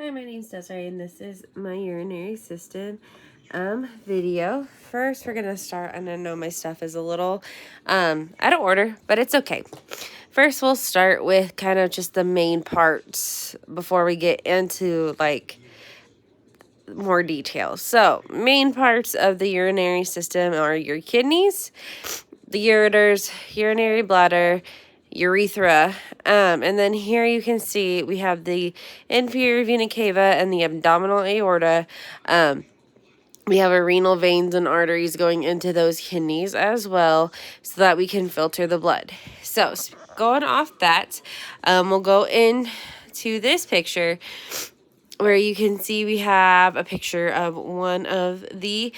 Hi, my name's Desiree, and this is my urinary system video. First, we're gonna start, and I know my stuff is a little out of order, but it's okay. First, we'll start with kind of just the main parts before we get into like more details. So, main parts of the urinary system are your kidneys, the ureters, urinary bladder, urethra, and then here you can see we have the inferior vena cava and the abdominal aorta. We have our renal veins and arteries going into those kidneys as well, so that we can filter the blood. So going off that, we'll go into this picture where you can see we have a picture of one of the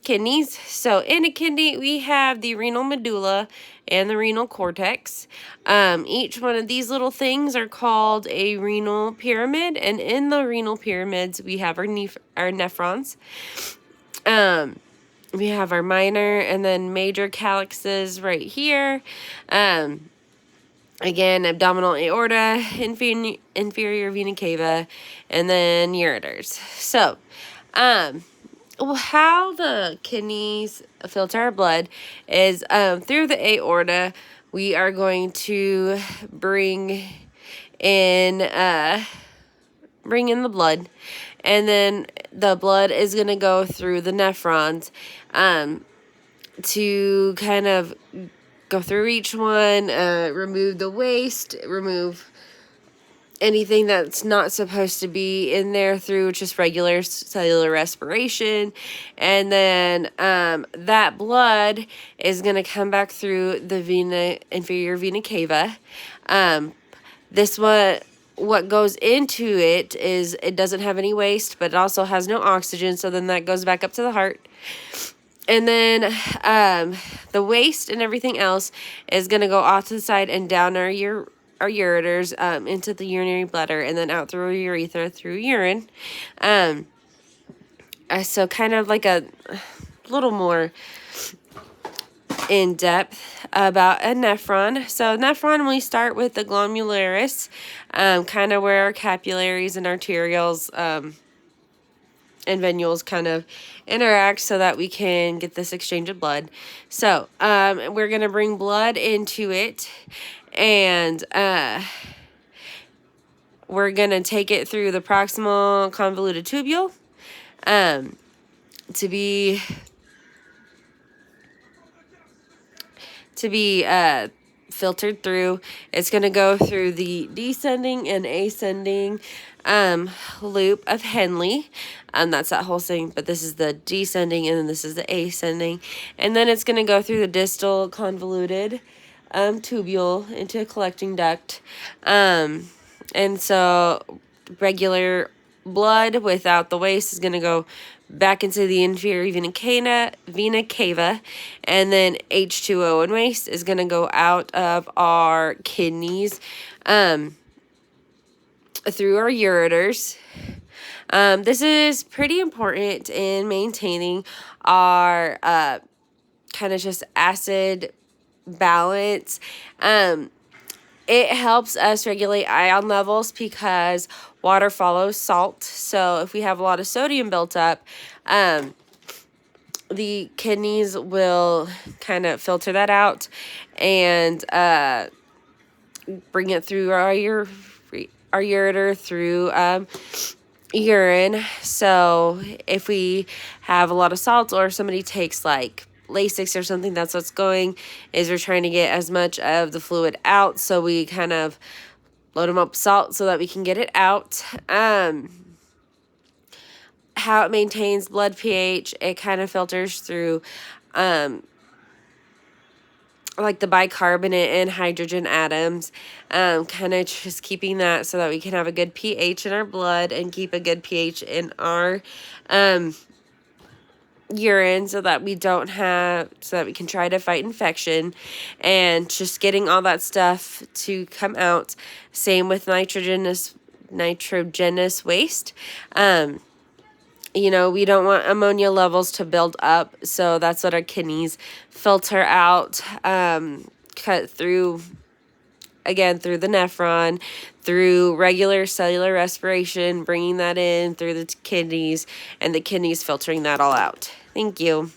kidneys. So in a kidney, we have the renal medulla and the renal cortex. Each one of these little things are called a renal pyramid, and in the renal pyramids, we have our nephrons. We have our minor and then major calyxes right here. Again, abdominal aorta, inferior vena cava, and then ureters. So, how the kidneys filter our blood is through the aorta. We are going to bring in the blood, and then the blood is going to go through the nephrons to kind of go through each one, remove the waste, remove anything that's not supposed to be in there through just regular cellular respiration. And then that blood is going to come back through the inferior vena cava. This one, what goes into it is it doesn't have any waste, but it also has no oxygen. So then that goes back up to the heart. And then the waste and everything else is going to go off to the side and down our ureters into the urinary bladder, and then out through our urethra through urine. So kind of like a little more in depth about a nephron. So nephron, we start with the glomeralis, kind of where our capillaries and arterioles and venules kind of interact so that we can get this exchange of blood. So we're going to bring blood into it, and we're going to take it through the proximal convoluted tubule to be filtered through. It's going to go through the descending and ascending loop of Henle. That's that whole thing, but this is the descending and then this is the ascending. And then it's going to go through the distal convoluted tubule into a collecting duct. And so regular blood without the waste is going to go back into the inferior vena cava, and then H2O and waste is going to go out of our kidneys through our ureters. This is pretty important in maintaining our kind of just acid balance. It helps us regulate ion levels because water follows salt. So if we have a lot of sodium built up, the kidneys will kind of filter that out and bring it through our ureter through urine. So if we have a lot of salt, or somebody takes like Lasix or something, that's what's going, is we're trying to get as much of the fluid out, so we kind of load them up with salt so that we can get it out. How it maintains blood pH, it kind of filters through like the bicarbonate and hydrogen atoms, kind of just keeping that so that we can have a good pH in our blood and keep a good pH in our urine, so that we don't have, so that we can try to fight infection, and just getting all that stuff to come out. Same with nitrogenous waste. You know, we don't want ammonia levels to build up, so that's what our kidneys filter out, cut through again through the nephron, through regular cellular respiration, bringing that in through the kidneys, and the kidneys filtering that all out. Thank you.